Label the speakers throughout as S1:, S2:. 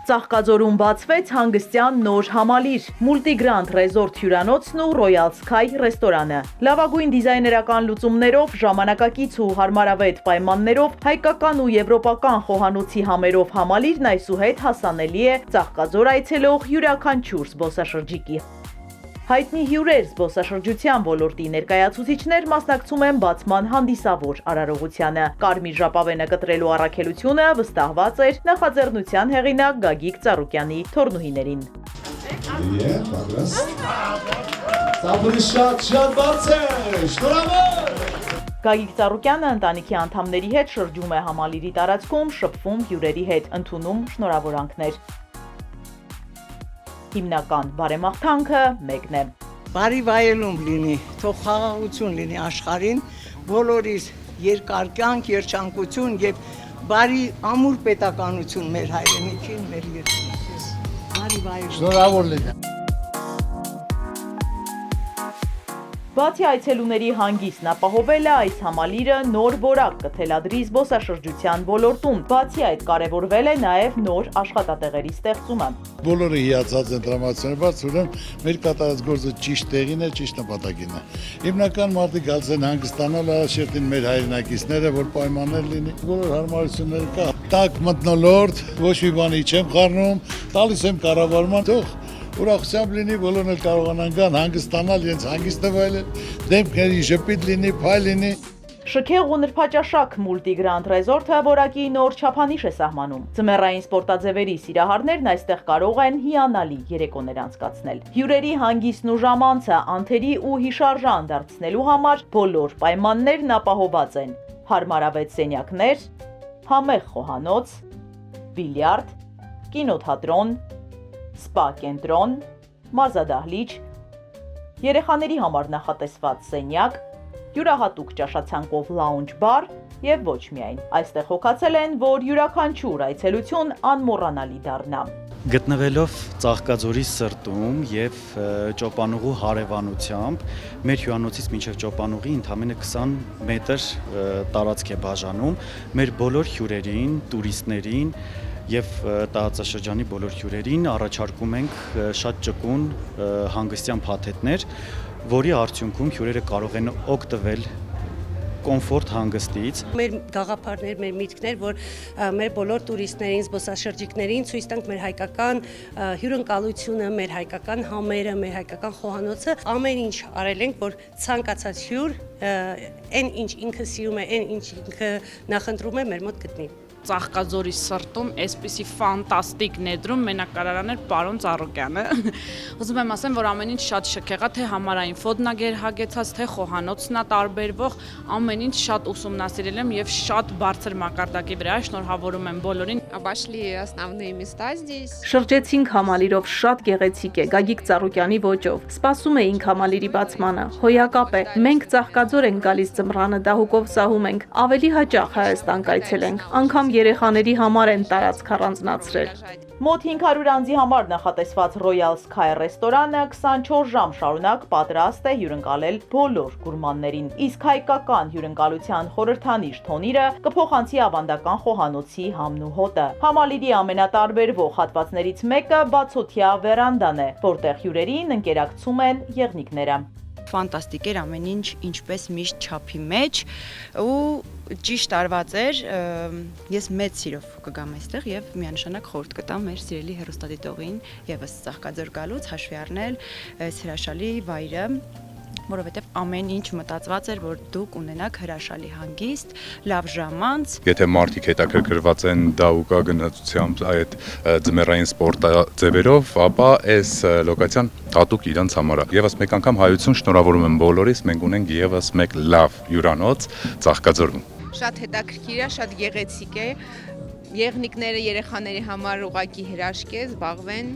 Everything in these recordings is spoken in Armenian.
S1: Ծաղկաձորում բացվեց հանգստյան նոր համալիր, Multigrand Resort հյուրանոցն ու Royal Sky ռեստորանը։ Լավագույն դիզայներական լուծումներով, ժամանակակից ու հարմարավետ պայմաններով, հայկական ու եվրոպական խոհանոցի համերով համալիրն այսուհետ հասանելի է Ծաղկաձոր այցելող յուրաքանչյուր զբոսաշրջիկի։ Հայտնի հյուրեր, զբոսաշրջության ոլորտի ներկայացուցիչներ մասնակցում են բացման հանդիսավոր արարողությանը։ Կարմիր ժապավենը կտրելու առաքելությունը վստահված էր նախաձեռնության հեղինակ Գագիկ Ծառուկյանի թոռնուհիներին։ Գագիկ Ծառուկյանը ընտանիքի անդամների հետ շրջում է համալիրի տարածքում, շփվում հյուրերի հետ, ընդունում շնորհավորանքներ։ Հիմնական բարեմաղթանքը մեկն է։
S2: Բարի վայելում լինի, թող խաղաղություն լինի աշխարհին, բոլորիս երկար կյանք, երջանկություն եւ բարի ամուր պետականություն մեր հայրենիքին, մեր երկրին։ Բարի վայելում։
S3: Շնորհավոր լինի։
S1: Բացի այցելուների հանգիստն ապահովելը, այս համալիրը նոր որակ կթելադրի զբոսաշրջության ոլորտում։ Բացի այդ, կարևորվել է նաև նոր աշխատատեղերի ստեղծումը։
S3: Բոլորը հիացած են տրամադրության բաց, ուրեմն մեր կատարած գործը ճիշտ տեղին է, ճիշտ նպատակին է։ Հիմնական մարդիկ գալիս են հանգստանալ, առաջերտին մեր հայրենակիցները, որ պայմաններ լինի, բոլոր հարմարությունները կա։ Տաք մթնոլորտ, ոչ մի բանի չեմ խառնում, տալիս եմ կառավարման, թող ուրախությամբ լինի, բոլորն էլ կարողանան գան հանգստանալ, իրենց հանգիստը վայելել, դեմքների ժպիտ լինի, փայլ լինի։
S1: Շքեղ ու նրբաճաշակ Multigrand Resort-ը որակի նոր չափանիշ է սահմանում։ Ձմեռային սպորտաձևերի սիրահարներն այստեղ կարող են հիանալի երեկոներ անցկացնել։ Հյուրերի հանգիստն ու ժամանցը անթերի ու հիշարժան դարձնելու համար բոլոր պայմաններն ապահոված են։ Հարմարավետ սենյակներ, համեղ խոհանոց, բիլիարդ, կինոթատրոն, սպա կենտրոն, մարզադահլիճ, երեխաների համար նախատեսված սենյակ, յուրահատուկ ճաշացանկով լաունջ բար եւ ոչ միայն։ Այստեղ հոգացել են, որ յուրաքանչյուր այցելություն անմոռանալի դառնա։
S4: Գտնվելով Ծաղկաձորի սրտում եւ ճոպանուղու հարևանությամբ, մեր հյուրանոցից մինչեւ ճոպանուղի ընդամենը 20 մետր տարածք է բաժանում, մեր բոլոր հյուրերին, տուրիստներին եւ տարածաշրջանի բոլոր հյուրերին առաջարկում ենք շատ ճկուն հանգստյան փաթեթներ, որի արդյունքում հյուրերը կարող են օգտվել կոմֆորտ հանգստից։
S5: Մեր գաղափարներ, մեր միտքներ, որ մեր բոլոր տուրիստներին, զբոսաշրջիկներին ցույց տանք մեր հայկական հյուրընկալությունը, մեր հայկական համերը, մեր հայկական խոհանոցը, ամեն ինչ արել ենք, որ ցանկացած հյուր այն ինչ ինքը սիրում է, այն ինչ ինքը նախընտրում է, մեր մոտ գտնի։
S6: Ծաղկաձորի սրտում այսպիսի ֆանտաստիկ ներդրում մենակարարան էր պարոն Ծառուկյանը։ Ուզում եմ ասեմ, որ ամեն ինչ շատ շքեղ է, թե համարային ֆոդնագեր հագեցած, թե խոհանոցն է տարբերվող, ամեն ինչ շատ ուսումնասիրել եմ եւ շատ բարձր մակարդակի վրա շնորհավորում եմ բոլորին։
S7: Обошли основные места здесь։
S8: Շրջեցինք համալիրով, շատ գեղեցիկ է, Գագիկ Ծառուկյանի ոճով։ Սպասում էինք համալիրի բացմանը, հոյակապ է։ Մենք Ծաղկաձոր ենք գալիս ձմռանը, դահուկով սահում ենք, ավելի հաճախ Հայաստան կայցելենք, անգամ երեխաների համար են տարածք առանձնացրել։
S1: Մոտ 500 անձի համար նախատեսված Royal Sky ռեստորանը 24 ժամ շարունակ պատրաստ է հյուրընկալել բոլոր գուրմաններին, իսկ հայկական հյուրընկալության խորհրդանիշ թոնիրը կփոխանցի ավանդական խոհանոցի համն ու հոտը։ Համալիրի ամենատարբերվող հատվածներից մեկը բացօթյա վերանդան է, որտեղ հյուրերին ընկերակցում են եղնիկները։
S9: Ֆանտաստիկ էր ամեն ինչ, ինչպես միշտ չափի մեջ ու ճիշտ արված էր, ես մեծ սիրով կգամ այստեղ եւ միանշանակ խորհուրդ կտամ մեր սիրելի հեռուստադիտողին եւս Ծաղկաձոր գալուց հաշվի առնել այս հրաշալի վայրը, որովհետև ամեն ինչ մտածված էր, որ դուք ունենաք հրաշալի հանգիստ, լավ ժամանց։
S10: Եթե մարդիկ հետաքրքրված են դահուկա գնացությամբ այդ ձմեռային սպորտաձևերով, ապա այս լոկացիան հատուկ իրանց համար է։ Եվս մեկ անգամ հայություն շնորհավորում եմ բոլորիս, մենք ունենք եւս մեկ լավ հյուրանոց Ծաղկաձորում։
S7: Շատ հետաքրքիր է, շատ գեղեցիկ է։ Եղնիկները երեխաների համար ուղակի հրաշք է, զբաղվեն։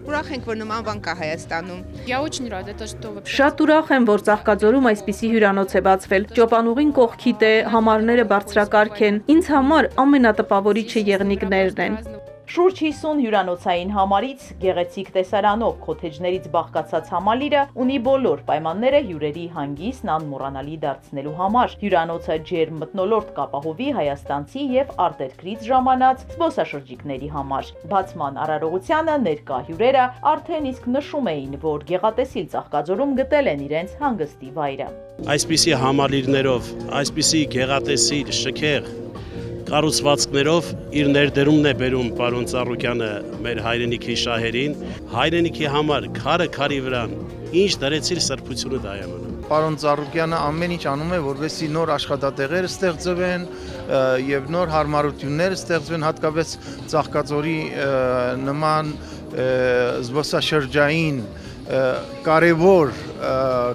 S7: Ուրախ ենք, որ նման բան կա Հայաստանում։
S6: Я очень рада, что
S8: Շատ ուրախ եմ, որ Ծաղկաձորում այսպիսի հյուրանոց է բացվել։ Ճոպանուղին կողքիդ է, համարները բարձրակարգ են։ Ինձ համար ամենատպավորիչը եղնիկներն են։
S1: Շուրջ 50 հյուրանոցային համարից գեղեցիկ տեսարանով քոթեջներից բաղկացած համալիրը ունի բոլոր պայմանները հյուրերի հանգիստն անմոռանալի դարձնելու համար։ Հյուրանոցը ջերմ մթնոլորտ կապահովի հայաստանցի եւ արտերկրից ժամանած զբոսաշրջիկների համար։ Բացման արարողությանը ներկա հյուրերը արդեն իսկ նշում էին, որ գեղատեսիլ Ծաղկաձորում գտել են իրենց հանգստի վայրը։
S11: Այսպիսի համալիրներով, այսպիսի գեղատեսիլ, շքեղ կառուցվածքներով իր ներդրումն է բերում պարոն Ծառուկյանը մեր հայրենիքի շահերին, հայրենիքի համար քարը քարի վրան, ինչ դրեցիր սրբությունը դա է մնում։
S12: Պարոն Ծառուկյանը ամեն ինչ անում է, որովհետեւ նոր աշխատատեղեր ստեղծվեն եւ նոր հարմարություններ ստեղծվեն, հատկապես Ծաղկաձորի նման զբոսաշրջային կարևոր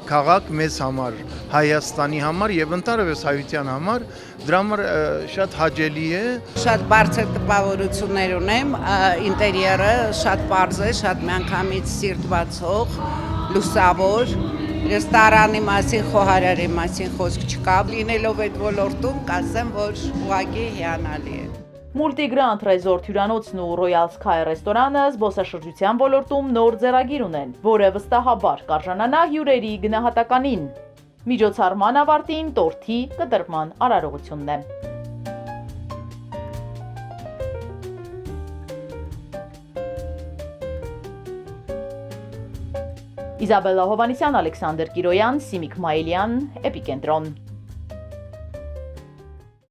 S12: քաղաք մեզ համար, Հայաստանի համար եւ ընդհանրապես հայության համար, դրա համար շատ հաճելի է։
S13: Շատ բարձր տպավորություններ ունեմ, ինտերիերը շատ պարզ է, շատ միանգամից սիրտ բացող, լուսավոր, ռեստորանի մասին, խոհարարի մասին խոսք չկա, լինելով այդ ոլորտում, կասեմ, որ ուղղակի հիանալի է։
S1: Multi-Grand Resort հյուրանոցն ու Royal Sky ռեստորանը զբոսաշրջության ոլորտում նոր ձեռագիր ունեն, որը վստահաբար կարժանանա հյուրերի գնահատականին։ Միջոցառման ավարտին տորթի կտրման արարողությունն է։ Իզաբելլա Հովանեսյան, Ալեքսանդր Կիրոյան, Սիմիկ Մայիլյան, Էպիկենտրոն։